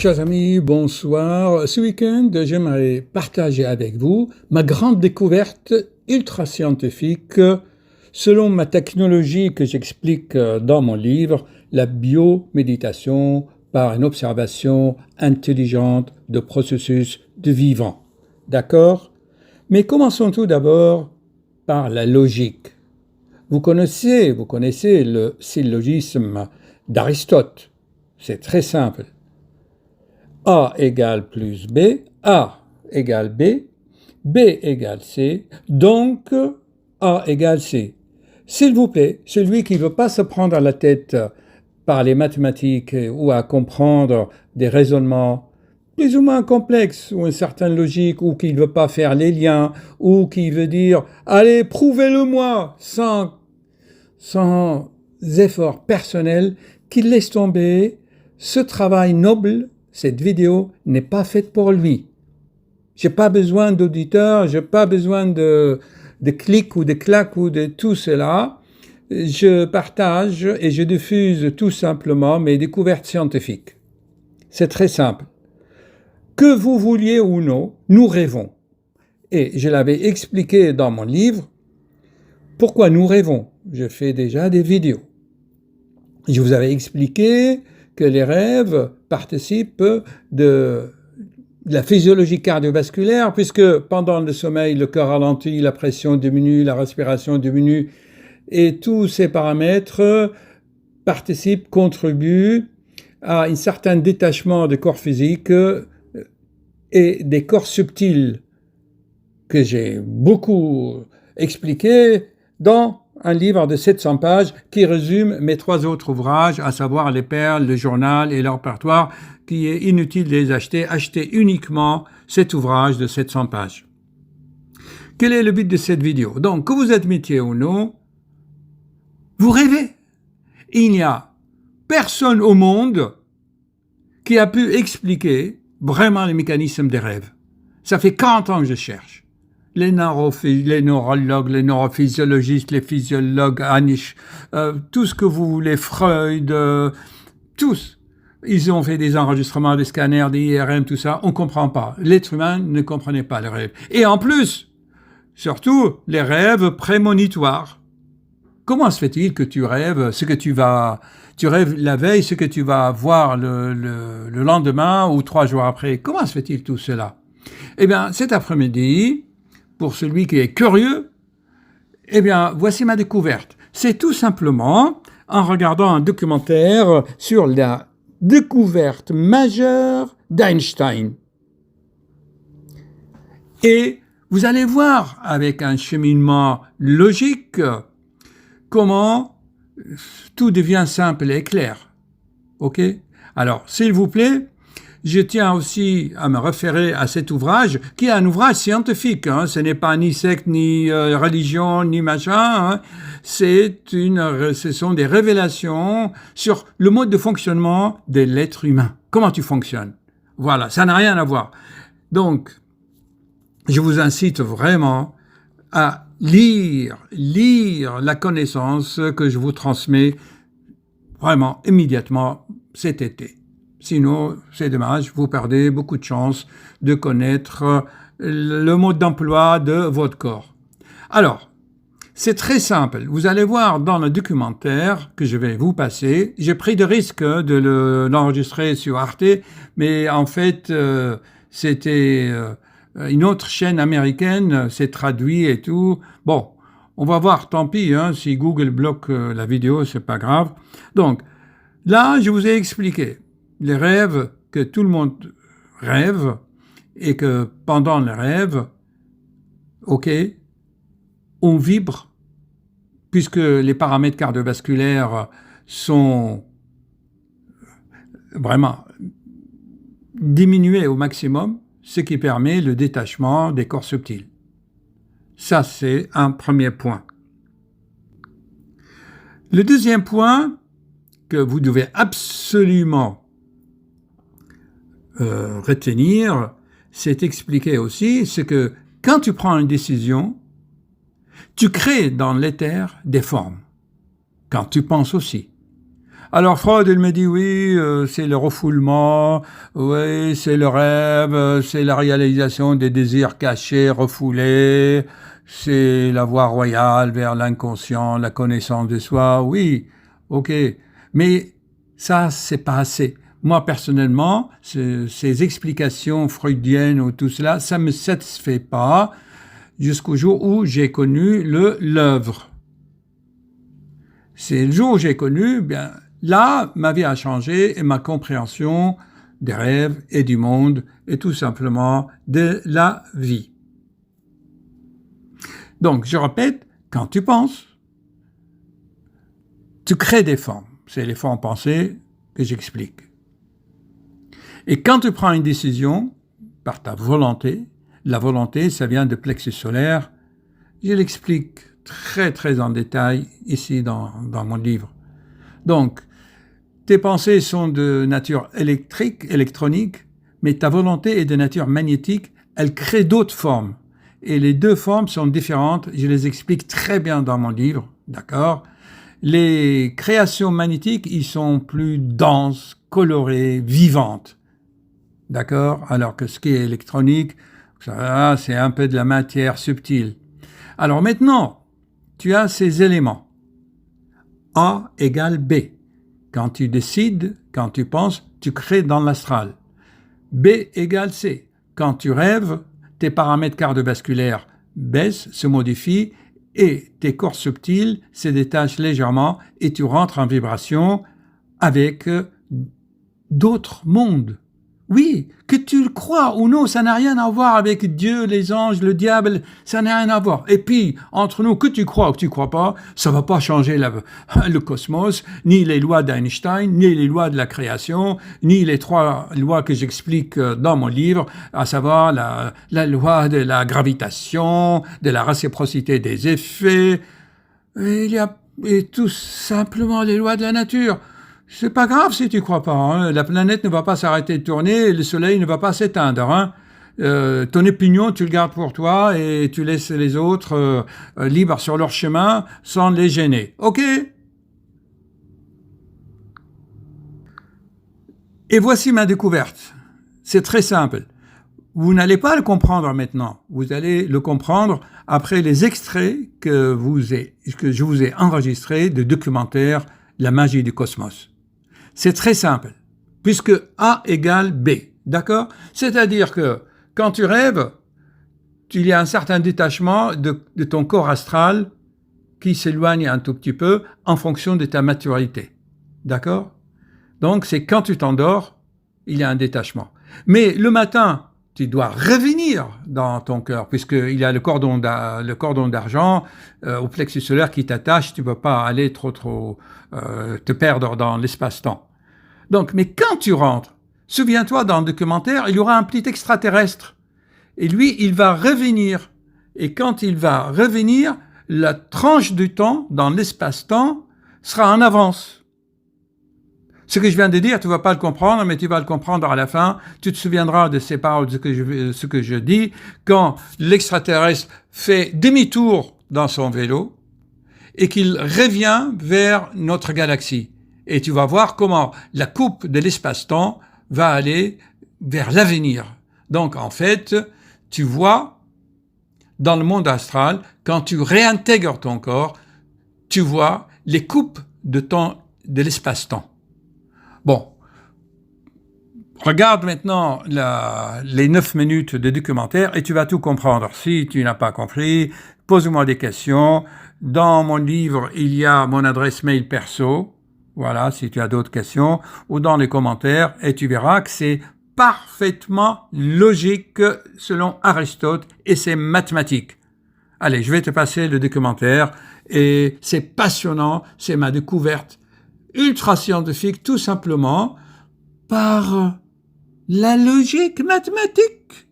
Chers amis, bonsoir. Ce week-end, j'aimerais partager avec vous ma grande découverte ultra scientifique selon ma technologie que j'explique dans mon livre, la bioméditation par une observation intelligente de processus de vivant. D'accord? Mais commençons tout d'abord par la logique. Vous connaissez le syllogisme d'Aristote. C'est très simple. A égale plus B, A égale B, B égale C, donc A égale C. S'il vous plaît, celui qui ne veut pas se prendre à la tête par les mathématiques ou à comprendre des raisonnements plus ou moins complexes ou une certaine logique, ou qui ne veut pas faire les liens, ou qui veut dire « Allez, prouvez-le-moi » sans effort personnel, qu'il laisse tomber ce travail noble. Cette vidéo n'est pas faite pour lui. J'ai pas besoin d'auditeurs, j'ai pas besoin de clics ou de claques ou de tout cela. Je partage et je diffuse tout simplement mes découvertes scientifiques. C'est très simple. Que vous vouliez ou non, nous rêvons. Et je l'avais expliqué dans mon livre. Pourquoi nous rêvons? Je fais déjà des vidéos. Je vous avais expliqué que les rêves participent de la physiologie cardiovasculaire, puisque pendant le sommeil, le cœur ralentit, la pression diminue, la respiration diminue, et tous ces paramètres participent, contribuent à un certain détachement des corps physiques et des corps subtils, que j'ai beaucoup expliqué dans un livre de 700 pages qui résume mes 3 autres ouvrages, à savoir Les Perles, le journal et le répertoire, qui est inutile de les acheter. Achetez uniquement cet ouvrage de 700 pages. Quel est le but de cette vidéo? Donc, que vous admettiez ou non, vous rêvez. Il n'y a personne au monde qui a pu expliquer vraiment les mécanismes des rêves. Ça fait 40 ans que je cherche. Les neurologues, les neurophysiologistes, les physiologues, Anish, tout ce que vous voulez, Freud, tous. Ils ont fait des enregistrements, des scanners, des IRM, tout ça. On ne comprend pas. L'être humain ne comprenait pas les rêves. Et en plus, surtout, les rêves prémonitoires. Comment se fait-il que tu rêves tu rêves la veille ce que tu vas voir le lendemain ou 3 jours après? Comment se fait-il tout cela? Eh bien, cet après-midi, pour celui qui est curieux, eh bien, voici ma découverte. C'est tout simplement en regardant un documentaire sur la découverte majeure d'Einstein. Et vous allez voir, avec un cheminement logique, comment tout devient simple et clair. OK? Alors, s'il vous plaît, je tiens aussi à me référer à cet ouvrage, qui est un ouvrage scientifique. Ce n'est pas ni secte, ni religion, ni machin. Ce sont des révélations sur le mode de fonctionnement de l'être humain. Comment tu fonctionnes? Voilà, ça n'a rien à voir. Donc, je vous incite vraiment à lire la connaissance que je vous transmets vraiment immédiatement cet été. Sinon, c'est dommage, vous perdez beaucoup de chance de connaître le mode d'emploi de votre corps. Alors, c'est très simple. Vous allez voir dans le documentaire que je vais vous passer. J'ai pris de risque de l'enregistrer sur Arte, mais en fait, c'était une autre chaîne américaine, c'est traduit et tout. Bon, on va voir, tant pis, si Google bloque la vidéo, c'est pas grave. Donc, là, je vous ai expliqué les rêves que tout le monde rêve et que pendant les rêves, OK, on vibre puisque les paramètres cardiovasculaires sont vraiment diminués au maximum, ce qui permet le détachement des corps subtils. Ça, c'est un premier point. Le deuxième point que vous devez absolument retenir, c'est expliquer aussi, c'est que quand tu prends une décision, tu crées dans l'éther des formes. Quand tu penses aussi. Alors Freud, il me dit oui, c'est le refoulement, oui, c'est le rêve, c'est la réalisation des désirs cachés, refoulés, c'est la voie royale vers l'inconscient, la connaissance de soi, oui, ok. Mais ça, c'est pas assez. Moi, personnellement, ces explications freudiennes ou tout cela, ça me satisfait pas jusqu'au jour où j'ai connu l'œuvre. C'est le jour où j'ai connu, bien, là, ma vie a changé et ma compréhension des rêves et du monde et tout simplement de la vie. Donc, je répète, quand tu penses, tu crées des formes. C'est les formes pensées que j'explique. Et quand tu prends une décision par ta volonté, la volonté, ça vient de plexus solaire, je l'explique très très en détail ici dans mon livre. Donc, tes pensées sont de nature électronique, mais ta volonté est de nature magnétique, elle crée d'autres formes. Et les deux formes sont différentes, je les explique très bien dans mon livre, d'accord? Les créations magnétiques, ils sont plus denses, colorées, vivantes, d'accord? Alors que ce qui est électronique, ça, c'est un peu de la matière subtile. Alors maintenant, tu as ces éléments. A égale B. Quand tu décides, quand tu penses, tu crées dans l'astral. B égale C. Quand tu rêves, tes paramètres cardiovasculaires baissent, se modifient et tes corps subtils se détachent légèrement et tu rentres en vibration avec d'autres mondes. Oui, que tu le crois ou non, ça n'a rien à voir avec Dieu, les anges, le diable, ça n'a rien à voir. Et puis, entre nous, que tu crois ou que tu crois pas, ça va pas changer le cosmos, ni les lois d'Einstein, ni les lois de la création, ni les 3 lois que j'explique dans mon livre, à savoir la loi de la gravitation, de la réciprocité des effets. Et tout simplement les lois de la nature. C'est pas grave si tu crois pas. Hein. La planète ne va pas s'arrêter de tourner et le soleil ne va pas s'éteindre. Hein. Ton opinion, tu le gardes pour toi et tu laisses les autres libres sur leur chemin sans les gêner. Ok? Et voici ma découverte. C'est très simple. Vous n'allez pas le comprendre maintenant. Vous allez le comprendre après les extraits que je vous ai enregistrés de documentaires La magie du cosmos. C'est très simple, puisque A égale B, d'accord? C'est-à-dire que quand tu rêves, il y a un certain détachement de ton corps astral qui s'éloigne un tout petit peu en fonction de ta maturité, d'accord? Donc c'est quand tu t'endors, il y a un détachement. Mais le matin, tu dois revenir dans ton cœur, puisqu'il y a le cordon d'argent au plexus solaire qui t'attache, tu ne peux pas aller trop te perdre dans l'espace-temps. Donc, mais quand tu rentres, souviens-toi, dans le documentaire, il y aura un petit extraterrestre. Et lui, il va revenir. Et quand il va revenir, la tranche du temps, dans l'espace-temps, sera en avance. Ce que je viens de dire, tu ne vas pas le comprendre, mais tu vas le comprendre à la fin. Tu te souviendras de ces paroles, de ce que je dis, quand l'extraterrestre fait demi-tour dans son vélo et qu'il revient vers notre galaxie. Et tu vas voir comment la coupe de l'espace-temps va aller vers l'avenir. Donc, en fait, tu vois, dans le monde astral, quand tu réintègres ton corps, tu vois les coupes de l'espace-temps. Bon, regarde maintenant les 9 minutes de documentaire et tu vas tout comprendre. Si tu n'as pas compris, pose-moi des questions. Dans mon livre, il y a mon adresse mail perso. Voilà, si tu as d'autres questions, ou dans les commentaires, et tu verras que c'est parfaitement logique selon Aristote et c'est mathématique. Allez, je vais te passer le documentaire et c'est passionnant, c'est ma découverte ultra scientifique tout simplement par la logique mathématique.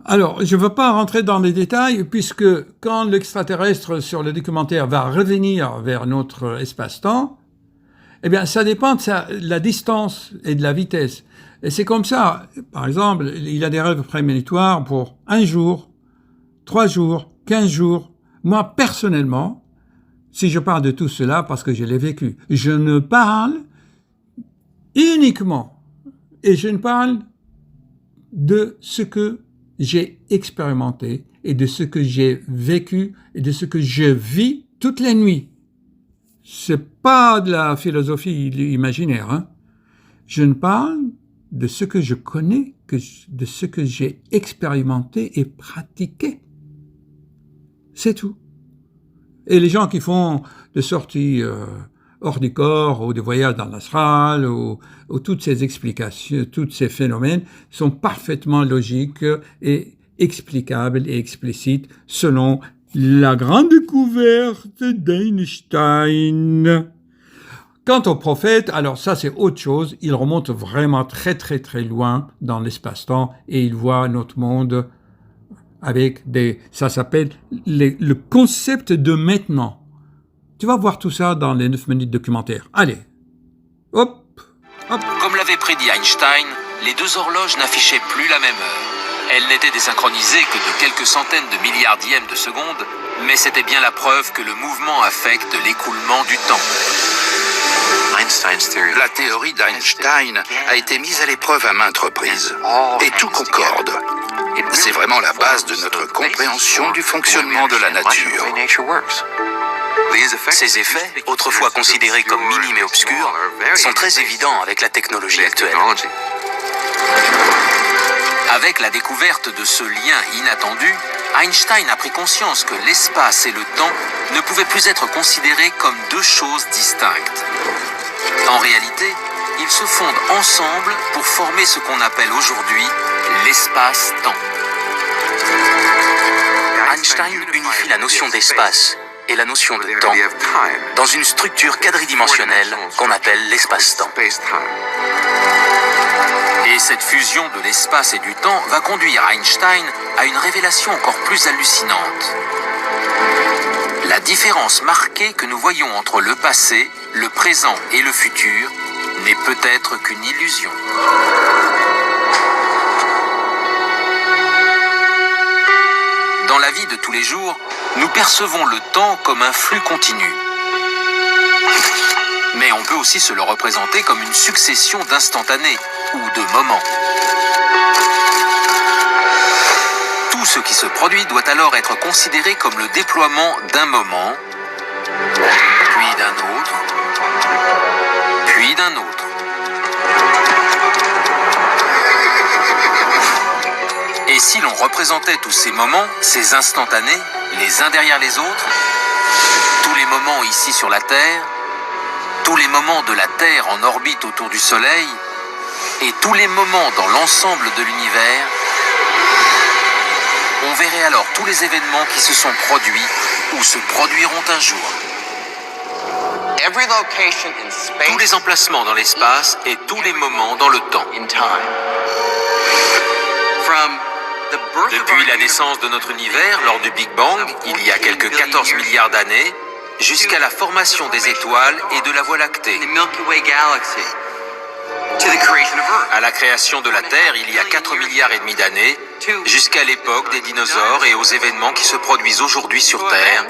Alors, je ne veux pas rentrer dans les détails puisque quand l'extraterrestre sur le documentaire va revenir vers notre espace-temps, eh bien, ça dépend de la distance et de la vitesse. Et c'est comme ça. Par exemple, il y a des rêves prémonitoires pour 1 jour, 3 jours, 15 jours. Moi, personnellement, si je parle de tout cela parce que je l'ai vécu. Je ne parle uniquement, et je ne parle de ce que j'ai expérimenté et de ce que j'ai vécu et de ce que je vis toutes les nuits. C'est pas de la philosophie imaginaire, hein. Je ne parle de ce que je connais, de ce que j'ai expérimenté et pratiqué. C'est tout. Et les gens qui font des sorties hors du corps ou des voyages dans l'astral ou toutes ces explications, tous ces phénomènes sont parfaitement logiques et explicables et explicites selon la grande découverte d'Einstein. Quant au prophète, alors ça c'est autre chose, il remonte vraiment très très très loin dans l'espace-temps et il voit notre monde avec ça s'appelle le concept de maintenant. Tu vas voir tout ça dans les 9 minutes documentaires. Allez, hop, hop. Comme l'avait prédit Einstein, les deux horloges n'affichaient plus la même heure. Elles n'étaient désynchronisées que de quelques centaines de milliardièmes de seconde, mais c'était bien la preuve que le mouvement affecte l'écoulement du temps. La théorie d'Einstein a été mise à l'épreuve à maintes reprises, et tout concorde. C'est vraiment la base de notre compréhension du fonctionnement de la nature. Ces effets, autrefois considérés comme minimes et obscurs, sont très évidents avec la technologie actuelle. Avec la découverte de ce lien inattendu, Einstein a pris conscience que l'espace et le temps ne pouvaient plus être considérés comme deux choses distinctes. En réalité, ils se fondent ensemble pour former ce qu'on appelle aujourd'hui l'espace-temps. Einstein unifie la notion d'espace et la notion de temps dans une structure quadridimensionnelle qu'on appelle l'espace-temps. Et cette fusion de l'espace et du temps va conduire Einstein à une révélation encore plus hallucinante. La différence marquée que nous voyons entre le passé, le présent et le futur n'est peut-être qu'une illusion. Dans la vie de tous les jours, nous percevons le temps comme un flux continu. Mais on peut aussi se le représenter comme une succession d'instantanés ou de moments. Tout ce qui se produit doit alors être considéré comme le déploiement d'un moment, puis d'un autre, puis d'un autre. Et si l'on représentait tous ces moments, ces instantanés, les uns derrière les autres, tous les moments ici sur la Terre, tous les moments de la Terre en orbite autour du Soleil, et tous les moments dans l'ensemble de l'univers, on verrait alors tous les événements qui se sont produits ou se produiront un jour. Tous les emplacements dans l'espace et tous les moments dans le temps. Depuis la naissance de notre univers lors du Big Bang, il y a quelques 14 milliards d'années, jusqu'à la formation des étoiles et de la Voie lactée. À la création de la Terre, il y a 4 milliards et demi d'années, jusqu'à l'époque des dinosaures et aux événements qui se produisent aujourd'hui sur Terre,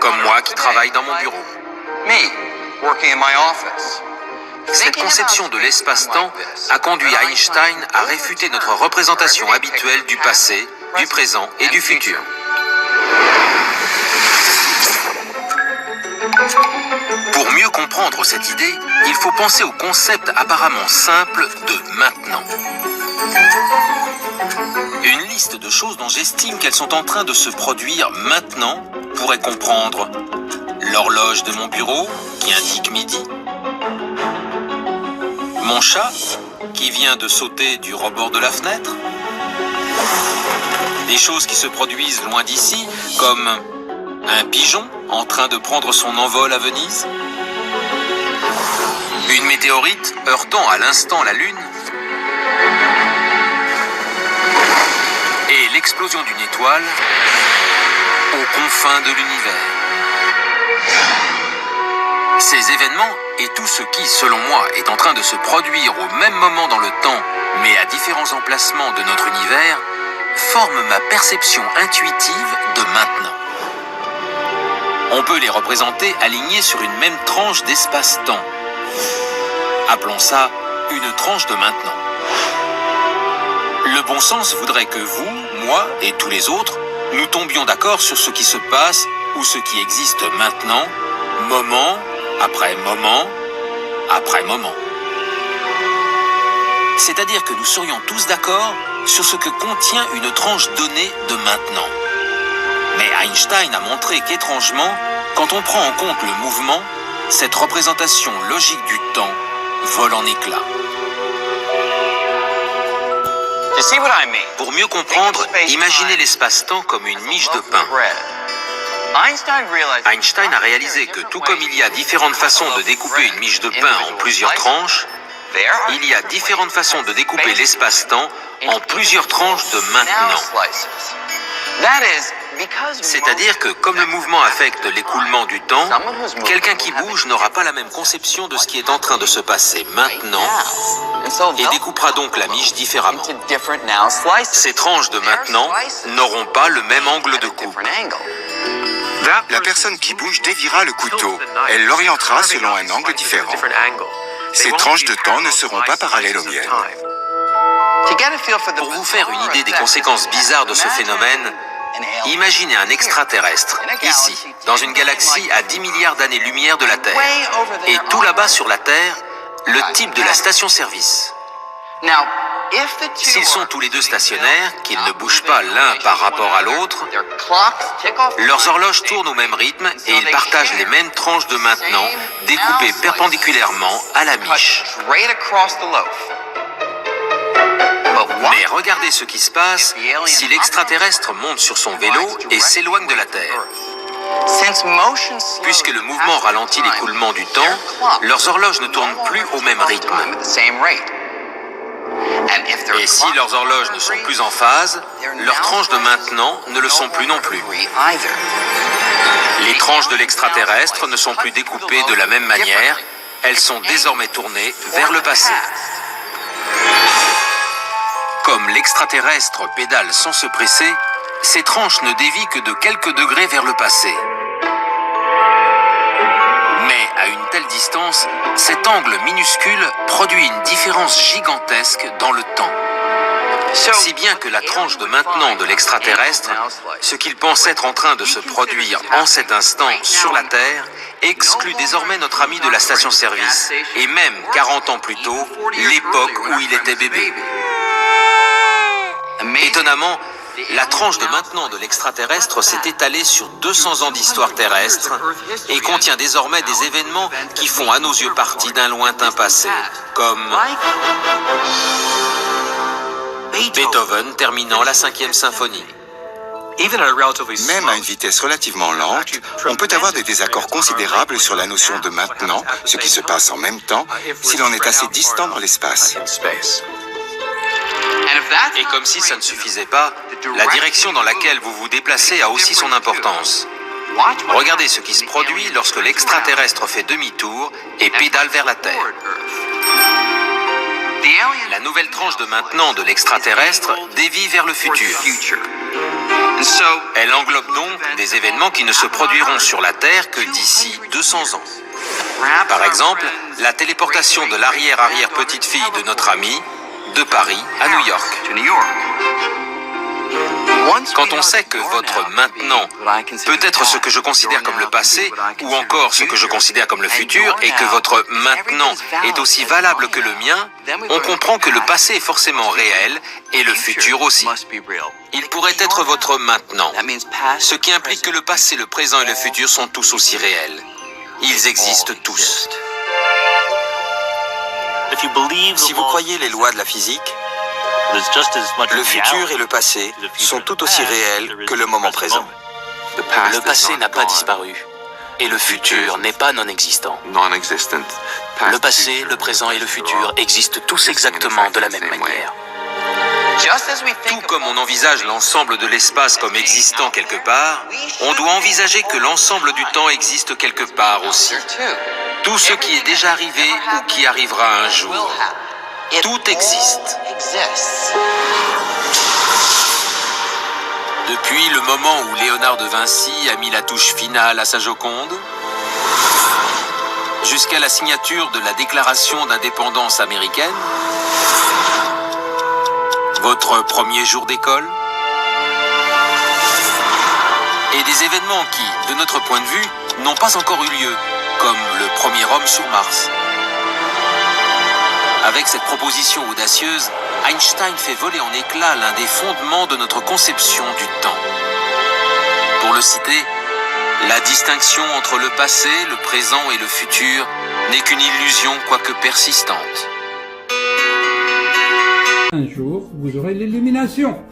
comme moi qui travaille dans mon bureau. Cette conception de l'espace-temps a conduit Einstein à réfuter notre représentation habituelle du passé, du présent et du futur. Pour mieux comprendre cette idée, il faut penser au concept apparemment simple de maintenant. Une liste de choses dont j'estime qu'elles sont en train de se produire maintenant pourrait comprendre l'horloge de mon bureau qui indique midi, mon chat qui vient de sauter du rebord de la fenêtre, des choses qui se produisent loin d'ici comme un pigeon en train de prendre son envol à Venise, une météorite heurtant à l'instant la Lune et l'explosion d'une étoile aux confins de l'univers. Ces événements et tout ce qui, selon moi, est en train de se produire au même moment dans le temps, mais à différents emplacements de notre univers, forment ma perception intuitive de maintenant. On peut les représenter alignés sur une même tranche d'espace-temps. Appelons ça une tranche de maintenant. Le bon sens voudrait que vous, moi et tous les autres, nous tombions d'accord sur ce qui se passe ou ce qui existe maintenant, moment après moment après moment. C'est-à-dire que nous serions tous d'accord sur ce que contient une tranche donnée de maintenant. Mais Einstein a montré qu'étrangement, quand on prend en compte le mouvement, cette représentation logique du temps vole en éclats. Pour mieux comprendre, imaginez l'espace-temps comme une miche de pain. Einstein a réalisé que tout comme il y a différentes façons de découper une miche de pain en plusieurs tranches, il y a différentes façons de découper l'espace-temps en plusieurs tranches de maintenant. C'est-à-dire que comme le mouvement affecte l'écoulement du temps, quelqu'un qui bouge n'aura pas la même conception de ce qui est en train de se passer maintenant et découpera donc la miche différemment. Ces tranches de maintenant n'auront pas le même angle de coupe. La personne qui bouge déviera le couteau. Elle l'orientera selon un angle différent. Ces tranches de temps ne seront pas parallèles aux miennes. Pour vous faire une idée des conséquences bizarres de ce phénomène, imaginez un extraterrestre, ici, dans une galaxie à 10 milliards d'années-lumière de la Terre, et tout là-bas sur la Terre, le type de la station-service. S'ils sont tous les deux stationnaires, qu'ils ne bougent pas l'un par rapport à l'autre, leurs horloges tournent au même rythme et ils partagent les mêmes tranches de maintenant, découpées perpendiculairement à la miche. Mais regardez ce qui se passe si l'extraterrestre monte sur son vélo et s'éloigne de la Terre. Puisque le mouvement ralentit l'écoulement du temps, leurs horloges ne tournent plus au même rythme. Et si leurs horloges ne sont plus en phase, leurs tranches de maintenant ne le sont plus non plus. Les tranches de l'extraterrestre ne sont plus découpées de la même manière, elles sont désormais tournées vers le passé. Comme l'extraterrestre pédale sans se presser, ces tranches ne dévient que de quelques degrés vers le passé. Mais à une telle distance, cet angle minuscule produit une différence gigantesque dans le temps. Si bien que la tranche de maintenant de l'extraterrestre, ce qu'il pense être en train de se produire en cet instant sur la Terre, exclut désormais notre ami de la station-service, et même 40 ans plus tôt, l'époque où il était bébé. Étonnamment, la tranche de maintenant de l'extraterrestre s'est étalée sur 200 ans d'histoire terrestre et contient désormais des événements qui font à nos yeux partie d'un lointain passé, comme Beethoven terminant la 5e symphonie. Même à une vitesse relativement lente, on peut avoir des désaccords considérables sur la notion de maintenant, ce qui se passe en même temps, si l'on est assez distant dans l'espace. Et comme si ça ne suffisait pas, la direction dans laquelle vous vous déplacez a aussi son importance. Regardez ce qui se produit lorsque l'extraterrestre fait demi-tour et pédale vers la Terre. La nouvelle tranche de maintenant de l'extraterrestre dévie vers le futur. Elle englobe donc des événements qui ne se produiront sur la Terre que d'ici 200 ans. Par exemple, la téléportation de l'arrière-arrière-petite-fille de notre ami de Paris à New York. Quand on sait que votre maintenant peut être ce que je considère comme le passé ou encore ce que je considère comme le futur et que votre maintenant est aussi valable que le mien, on comprend que le passé est forcément réel et le futur aussi. Il pourrait être votre maintenant, ce qui implique que le passé, le présent et le futur sont tous aussi réels. Ils existent tous. Si vous croyez les lois de la physique, le futur et le passé sont tout aussi réels que le moment présent. Le passé n'a pas disparu et le futur n'est pas non existant. Le passé, le présent et le futur existent tous exactement de la même manière. Tout comme on envisage l'ensemble de l'espace comme existant quelque part, on doit envisager que l'ensemble du temps existe quelque part aussi. Tout ce qui est déjà arrivé ou qui arrivera un jour. Tout existe. Depuis le moment où Léonard de Vinci a mis la touche finale à sa Joconde, jusqu'à la signature de la Déclaration d'indépendance américaine, votre premier jour d'école, et des événements qui, de notre point de vue, n'ont pas encore eu lieu, comme le premier homme sur Mars. Avec cette proposition audacieuse, Einstein fait voler en éclats l'un des fondements de notre conception du temps. Pour le citer, la distinction entre le passé, le présent et le futur n'est qu'une illusion quoique persistante. Un jour, vous aurez l'illumination.